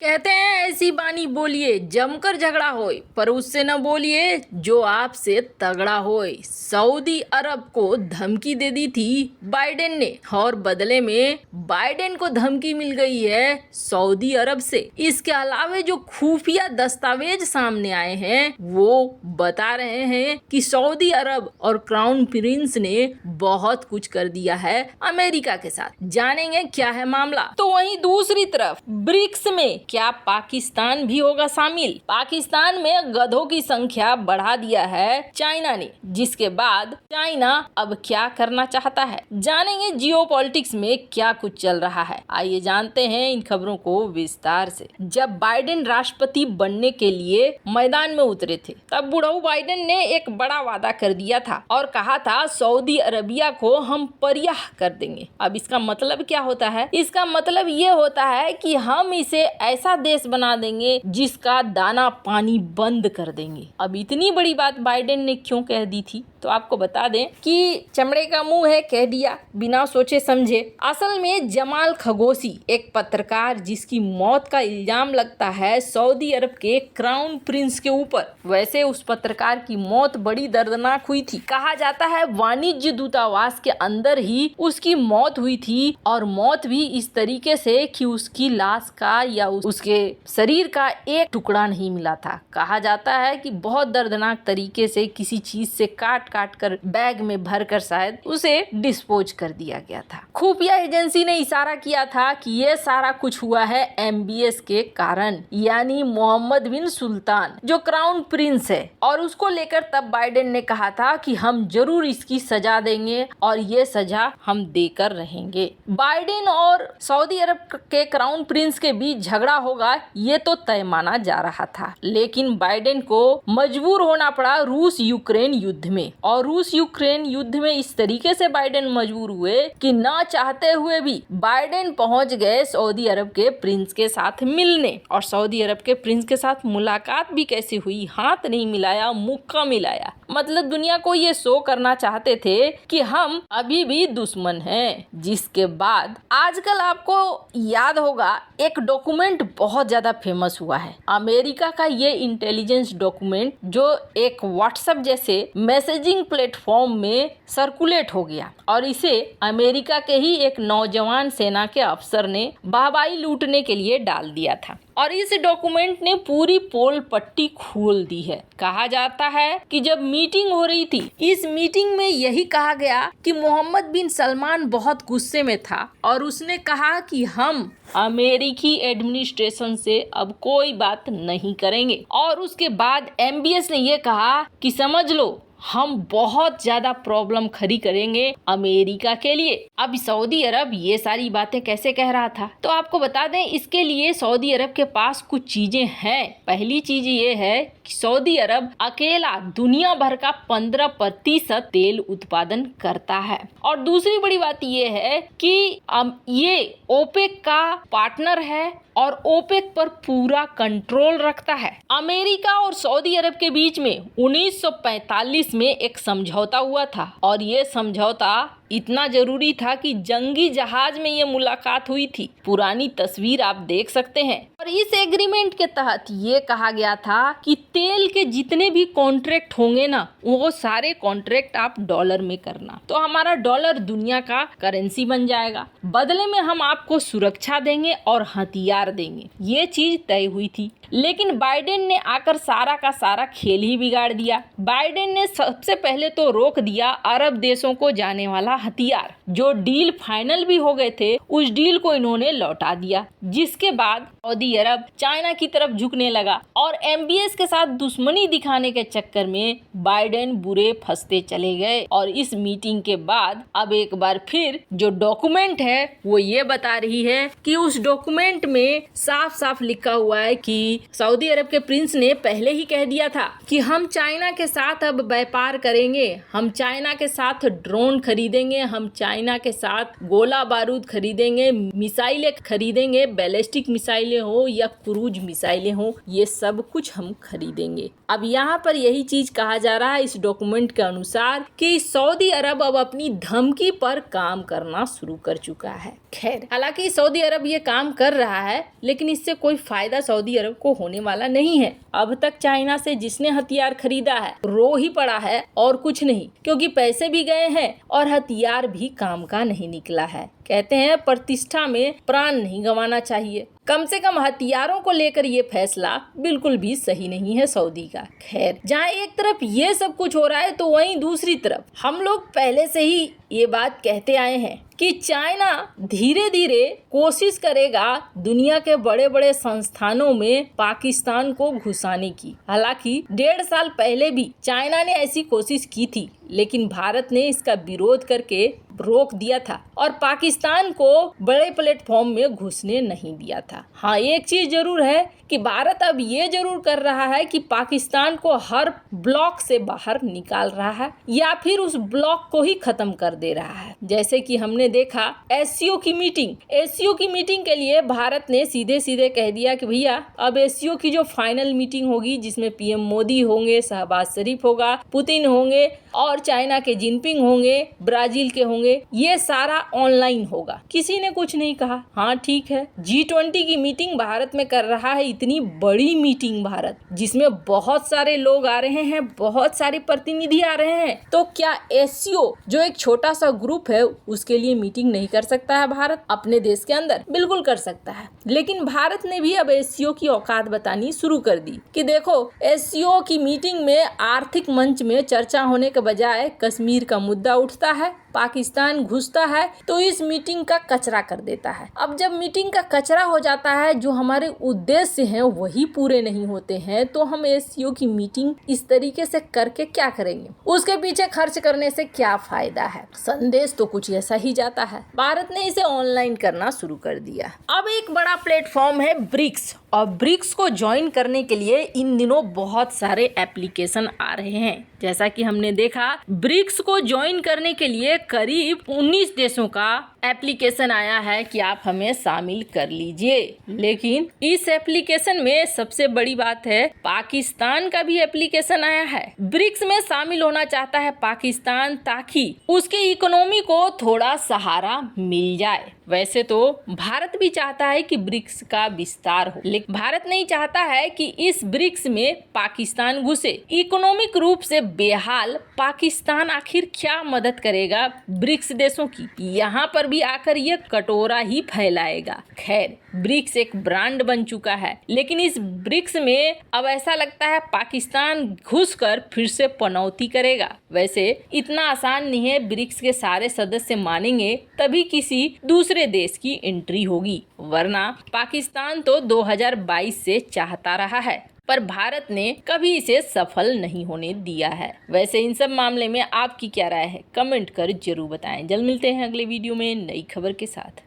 कहते हैं ऐसी बानी बोलिए जमकर झगड़ा होए, पर उससे न बोलिए जो आपसे तगड़ा होए। सऊदी अरब को धमकी दे दी थी बाइडेन ने और बदले में बाइडेन को धमकी मिल गई है सऊदी अरब से। इसके अलावा जो खुफिया दस्तावेज सामने आए हैं वो बता रहे हैं कि सऊदी अरब और क्राउन प्रिंस ने बहुत कुछ कर दिया है अमेरिका के साथ। जानेंगे क्या है मामला। तो वहीं दूसरी तरफ ब्रिक्स में क्या पाकिस्तान भी होगा शामिल। पाकिस्तान में गधों की संख्या बढ़ा दिया है चाइना ने, जिसके बाद चाइना अब क्या करना चाहता है। जानेंगे जियोपॉलिटिक्स में क्या कुछ चल रहा है। आइए जानते हैं इन खबरों को विस्तार से। जब बाइडेन राष्ट्रपति बनने के लिए मैदान में उतरे थे तब बुढ़ऊ बाइडेन ने एक बड़ा वादा कर दिया था और कहा था सऊदी अरबिया को हम परियाह कर देंगे। अब इसका मतलब क्या होता है? इसका मतलब ये होता है कि हम इसे ऐसा देश बना देंगे जिसका दाना पानी बंद कर देंगे। अब इतनी बड़ी बात बाइडेन ने क्यों कह दी थी तो आपको बता दें कि चमड़े का मुंह है, कह दिया बिना सोचे समझे। असल में जमाल खगोसी एक पत्रकार जिसकी मौत का इल्जाम लगता है सऊदी अरब के क्राउन प्रिंस के ऊपर। वैसे उस पत्रकार की मौत बड़ी दर्दनाक हुई थी। कहा जाता है वाणिज्य दूतावास के अंदर ही उसकी मौत हुई थी और मौत भी इस तरीके से कि उसकी लाश का या उसके शरीर का एक टुकड़ा नहीं मिला था। कहा जाता है कि बहुत दर्दनाक तरीके से किसी चीज से काट कर बैग में भरकर शायद उसे डिस्पोज कर दिया गया था। खुफिया एजेंसी ने इशारा किया था कि ये सारा कुछ हुआ है MBS के कारण, यानी मोहम्मद बिन सुल्तान जो क्राउन प्रिंस है। और उसको लेकर तब बाइडेन ने कहा था कि हम जरूर इसकी सजा देंगे और ये सजा हम देकर रहेंगे। बाइडेन और सऊदी अरब के क्राउन प्रिंस के बीच झगड़ा होगा ये तो तय माना जा रहा था, लेकिन बाइडेन को मजबूर होना पड़ा रूस यूक्रेन युद्ध में। और रूस यूक्रेन युद्ध में इस तरीके से बाइडेन मजबूर हुए कि ना चाहते हुए भी बाइडेन पहुंच गए सऊदी अरब के प्रिंस के साथ मिलने। और सऊदी अरब के प्रिंस के साथ मुलाकात भी कैसी हुई, हाथ नहीं मिलाया, मुक्का मिलाया। मतलब दुनिया को ये शो करना चाहते थे कि हम अभी भी दुश्मन हैं। जिसके बाद आजकल आपको याद होगा एक डॉक्यूमेंट बहुत ज्यादा फेमस हुआ है, अमेरिका का ये इंटेलिजेंस डॉक्यूमेंट जो एक व्हाट्सएप जैसे मैसेजिंग प्लेटफॉर्म में सर्कुलेट हो गया और इसे अमेरिका के ही एक नौजवान सेना के अफसर ने वाहवाही लूटने के लिए डाल दिया था। और इस डॉक्यूमेंट ने पूरी पोल पट्टी खोल दी है। कहा जाता है कि जब मीटिंग हो रही थी, इस मीटिंग में यही कहा गया कि मोहम्मद बिन सलमान बहुत गुस्से में था और उसने कहा कि हम अमेरिकी एडमिनिस्ट्रेशन से अब कोई बात नहीं करेंगे। और उसके बाद MBS ने ये कहा कि समझ लो हम बहुत ज्यादा प्रॉब्लम खड़ी करेंगे अमेरिका के लिए। अब सऊदी अरब ये सारी बातें कैसे कह रहा था तो आपको बता दें, इसके लिए सऊदी अरब के पास कुछ चीजें हैं। पहली चीज ये है कि सऊदी अरब अकेला दुनिया भर का 15% तेल उत्पादन करता है। और दूसरी बड़ी बात ये है कि ये ओपेक का पार्टनर है और ओपेक पर पूरा कंट्रोल रखता है। अमेरिका और सऊदी अरब के बीच में 1945 में एक समझौता हुआ था और ये समझौता इतना जरूरी था कि जंगी जहाज में ये मुलाकात हुई थी। पुरानी तस्वीर आप देख सकते हैं। और इस एग्रीमेंट के तहत ये कहा गया था कि तेल के जितने भी कॉन्ट्रैक्ट होंगे ना, वो सारे कॉन्ट्रैक्ट आप डॉलर में करना, तो हमारा डॉलर दुनिया का करेंसी बन जाएगा। बदले में हम आपको सुरक्षा देंगे और हथियार देंगे। ये चीज तय हुई थी, लेकिन बाइडेन ने आकर सारा का सारा खेल ही बिगाड़ दिया। बाइडेन ने सबसे पहले तो रोक दिया अरब देशों को जाने वाला हथियार। जो डील फाइनल भी हो गए थे उस डील को इन्होंने लौटा दिया, जिसके बाद सऊदी अरब चाइना की तरफ झुकने लगा। और MBS के साथ दुश्मनी दिखाने के चक्कर में बाइडेन बुरे फंसते चले गए। और इस मीटिंग के बाद अब एक बार फिर जो डॉक्यूमेंट है वो ये बता रही है कि उस डॉक्यूमेंट में साफ साफ लिखा हुआ है कि सऊदी अरब के प्रिंस ने पहले ही कह दिया था कि हम चाइना के साथ अब व्यापार करेंगे, हम चाइना के साथ ड्रोन खरीदेंगे खरीदेंगे, हम चाइना के साथ गोला बारूद खरीदेंगे, मिसाइलें खरीदेंगे, बैलिस्टिक मिसाइलें हो या क्रूज मिसाइलें हो, ये सब कुछ हम खरीदेंगे। अब यहाँ पर यही चीज कहा जा रहा है इस डॉक्यूमेंट के अनुसार कि सऊदी अरब अब अपनी धमकी पर काम करना शुरू कर चुका है। खैर, हालांकि सऊदी अरब ये काम कर रहा है, लेकिन इससे कोई फायदा सऊदी अरब को होने वाला नहीं है। अब तक चाइना से जिसने हथियार खरीदा है रो ही पड़ा है और कुछ नहीं, क्योंकि पैसे भी गए हैं और हथियार भी काम का नहीं निकला है। कहते हैं प्रतिष्ठा में प्राण नहीं गंवाना चाहिए। कम से कम हथियारों को लेकर ये फैसला बिल्कुल भी सही नहीं है सऊदी का। खैर, जहाँ एक तरफ ये सब कुछ हो रहा है तो वहीं दूसरी तरफ हम लोग पहले से ही ये बात कहते आए हैं कि चाइना धीरे धीरे कोशिश करेगा दुनिया के बड़े बड़े संस्थानों में पाकिस्तान को घुसाने की। हालांकि 1.5 साल पहले भी चाइना ने ऐसी कोशिश की थी, लेकिन भारत ने इसका विरोध करके रोक दिया था और पाकिस्तान को बड़े प्लेटफॉर्म में घुसने नहीं दिया था। हाँ, एक चीज जरूर है कि भारत अब ये जरूर कर रहा है कि पाकिस्तान को हर ब्लॉक से बाहर निकाल रहा है या फिर उस ब्लॉक को ही खत्म कर दे रहा है। जैसे कि हमने देखा एससीओ की मीटिंग के लिए भारत ने सीधे सीधे कह दिया कि भैया अब एससीओ की जो फाइनल मीटिंग होगी, जिसमें पीएम मोदी होंगे, शहबाज शरीफ होगा, पुतिन होंगे और चाइना के जिनपिंग होंगे, ब्राजील के होंगे, ये सारा ऑनलाइन होगा। किसी ने कुछ नहीं कहा। हाँ ठीक है, G20 की मीटिंग भारत में कर रहा है, इतनी बड़ी मीटिंग भारत, जिसमें बहुत सारे लोग आ रहे हैं, बहुत सारे प्रतिनिधि आ रहे हैं, तो क्या एससीओ जो एक छोटा सा ग्रुप है उसके लिए मीटिंग नहीं कर सकता है भारत अपने देश के अंदर? बिल्कुल कर सकता है। लेकिन भारत ने भी अब एससीओ की औकात बतानी शुरू कर दी कि देखो, एससीओ की मीटिंग में आर्थिक मंच में चर्चा होने के बजाय कश्मीर का मुद्दा उठता है, पाकिस्तान घुसता है तो इस मीटिंग का कचरा कर देता है। अब जब मीटिंग का कचरा हो जाता है, जो हमारे उद्देश्य हैं वही पूरे नहीं होते हैं, तो हम एससीओ की मीटिंग इस तरीके से करके क्या करेंगे? उसके पीछे खर्च करने से क्या फायदा है? संदेश तो कुछ ऐसा ही जाता है। भारत ने इसे ऑनलाइन करना शुरू कर दिया। अब एक बड़ा प्लेटफॉर्म है ब्रिक्स, और ब्रिक्स को ज्वाइन करने के लिए इन दिनों बहुत सारे एप्लीकेशन आ रहे हैं। जैसा कि हमने देखा, ब्रिक्स को ज्वाइन करने के लिए करीब 19 देशों का एप्लीकेशन आया है कि आप हमें शामिल कर लीजिए। लेकिन इस एप्लीकेशन में सबसे बड़ी बात है, पाकिस्तान का भी एप्लीकेशन आया है। ब्रिक्स में शामिल होना चाहता है पाकिस्तान, ताकि उसके इकोनॉमी को थोड़ा सहारा मिल जाए। वैसे तो भारत भी चाहता है कि ब्रिक्स का विस्तार हो, लेकिन भारत नहीं चाहता है कि इस ब्रिक्स में पाकिस्तान घुसे। इकोनॉमिक रूप से बेहाल पाकिस्तान आखिर क्या मदद करेगा ब्रिक्स देशों की? यहाँ पर भी आकर ये कटोरा ही फैलाएगा। खैर, ब्रिक्स एक ब्रांड बन चुका है, लेकिन इस ब्रिक्स में अब ऐसा लगता है पाकिस्तान घुसकर फिर से पनौती करेगा। वैसे इतना आसान नहीं है, ब्रिक्स के सारे सदस्य मानेंगे तभी किसी दूसरे देश की एंट्री होगी, वरना पाकिस्तान तो 2022 से चाहता रहा है, पर भारत ने कभी इसे सफल नहीं होने दिया है। वैसे इन सब मामले में आपकी क्या राय है? कमेंट कर जरूर बताएं। जल्द मिलते हैं अगले वीडियो में नई खबर के साथ।